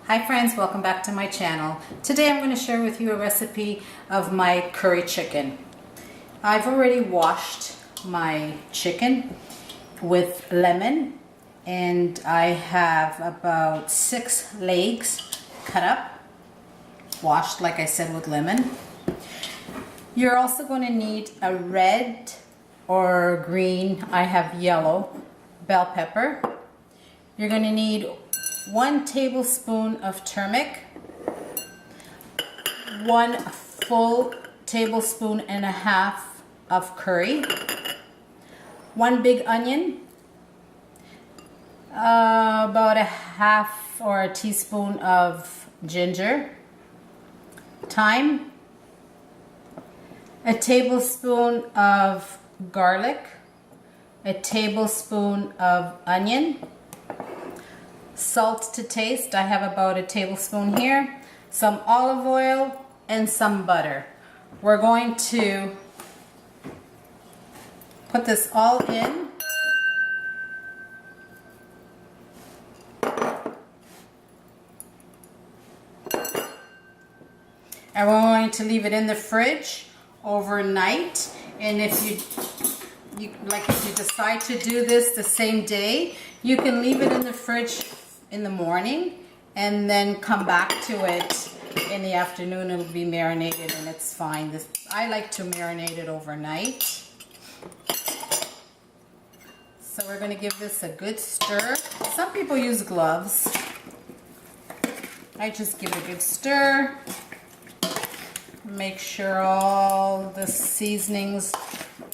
Hi friends, welcome back to my channel. Today I'm going to share with you a recipe of my curry chicken. I've already washed my chicken with lemon and I have about 6 legs cut up, washed like I said with lemon. You're also going to need a red or green, I have yellow, bell pepper. You're going to need 1 tablespoon of turmeric, 1 full tablespoon and a half of curry, 1 big onion, about a half or a teaspoon of ginger, thyme, a tablespoon of garlic, a tablespoon of onion, salt to taste. I have about a tablespoon here, some olive oil, and some butter. We're going to put this all in. And we're going to leave it in the fridge overnight. And if you decide to do this the same day, you can leave it in the fridge in the morning and then come back to it in the afternoon. It'll be marinated and it's fine. I like to marinate it overnight. So we're going to give this a good stir. Some people use gloves. I just give it a good stir. Make sure all the seasonings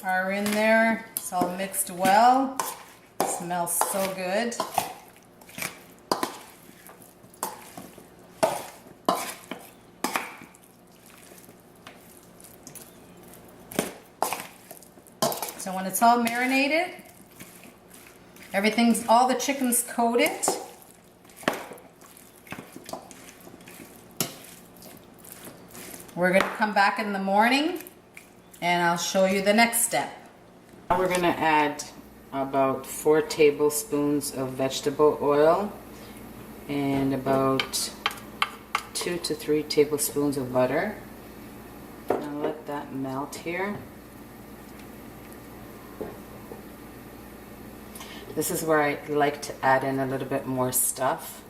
are in there. It's all mixed well. It smells so good. So when it's all marinated, all the chicken's coated. We're going to come back in the morning and I'll show you the next step. Now we're going to add about 4 tablespoons of vegetable oil and about 2 to 3 tablespoons of butter. Now let that melt here. This is where I like to add in a little bit more stuff.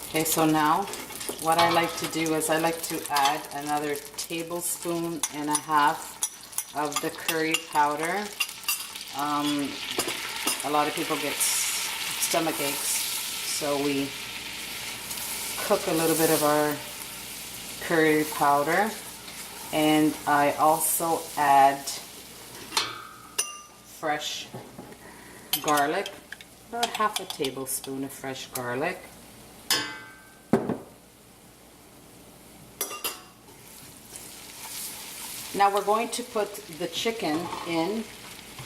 Okay, so now what I like to do is I like to add another tablespoon and a half of the curry powder. A lot of people get stomach aches, so we cook a little bit of our curry powder, and I also add fresh garlic, about half a tablespoon of fresh garlic. Now we're going to put the chicken in,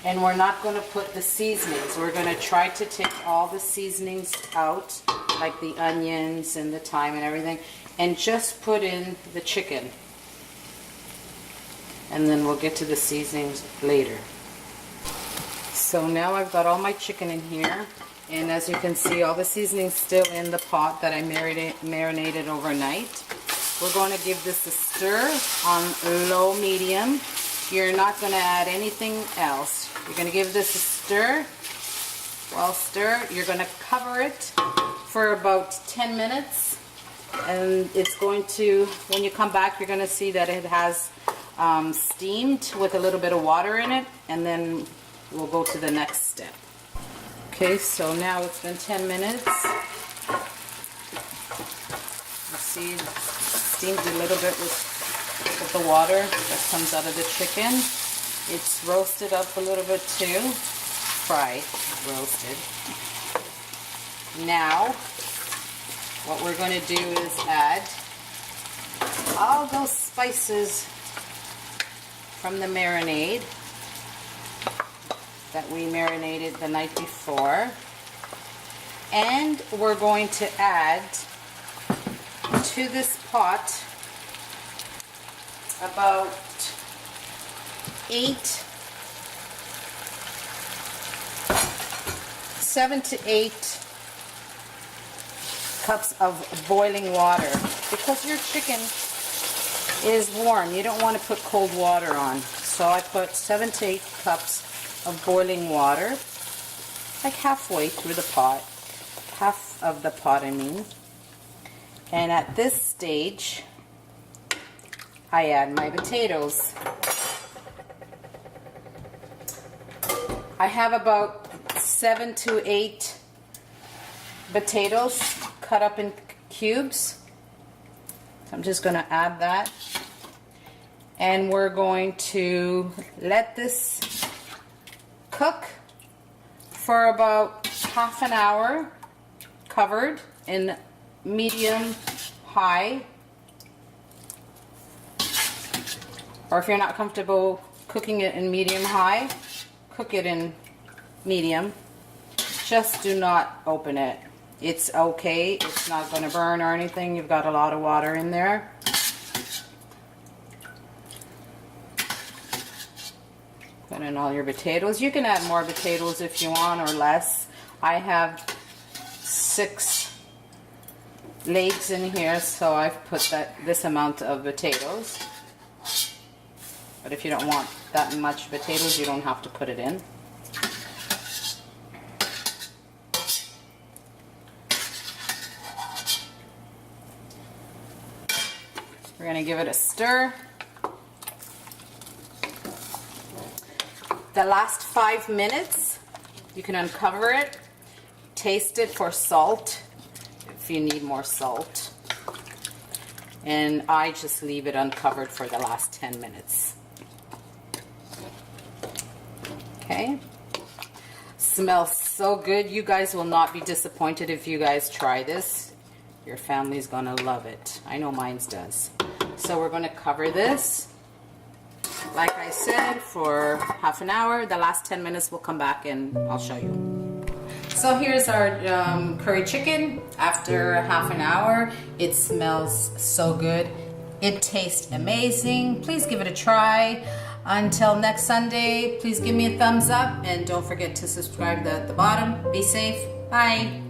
and we're not going to put the seasonings. We're going to try to take all the seasonings out, like the onions and the thyme and everything, and just put in the chicken. And then we'll get to the seasonings later. So now I've got all my chicken in here, and as you can see, all the seasonings still in the pot that I marinated overnight. We're going to give this a stir on low medium. You're not going to add anything else. You're going to give this a stir. While stir, you're going to cover it for about 10 minutes. And it's going to, when you come back, you're going to see that it has steamed with a little bit of water in it. And then we'll go to the next step. Okay, so now it's been 10 minutes. You see, steamed a little bit with the water that comes out of the chicken. It's roasted up a little bit too. Fried, roasted. Now, what we're going to do is add all those spices from the marinade that we marinated the night before. And we're going to add to this pot about 8 7 to 8 cups of boiling water. Because your chicken is warm, you don't want to put cold water on. So I put 7 to 8 cups of boiling water, like halfway through the pot, half of the pot I mean. And at this stage, I add my potatoes. I have about 7 to 8 potatoes cut up in cubes. So I'm just going to add that. And we're going to let this cook for about half an hour, covered in medium high. Or if you're not comfortable cooking it in medium high, cook it in medium. Just do not open it. It's okay, it's not going to burn or anything. You've got a lot of water in there. Put in all your potatoes. You can add more potatoes if you want or less. I have 6 legs in here, so I've put this amount of potatoes. But if you don't want that much potatoes, you don't have to put it in. We're going to give it a stir. The last 5 minutes, you can uncover it, taste it for salt if you need more salt. And I just leave it uncovered for the last 10 minutes. Okay. Smells so good. You guys will not be disappointed if you guys try this. Your family's gonna love it. I know mine does. So we're gonna cover this, like I said, for half an hour. The last 10 minutes we'll come back and I'll show you. So here's our curry chicken after half an hour. It smells so good. It tastes amazing. Please give it a try. Until next Sunday, please give me a thumbs up and don't forget to subscribe at the bottom. Be safe. Bye.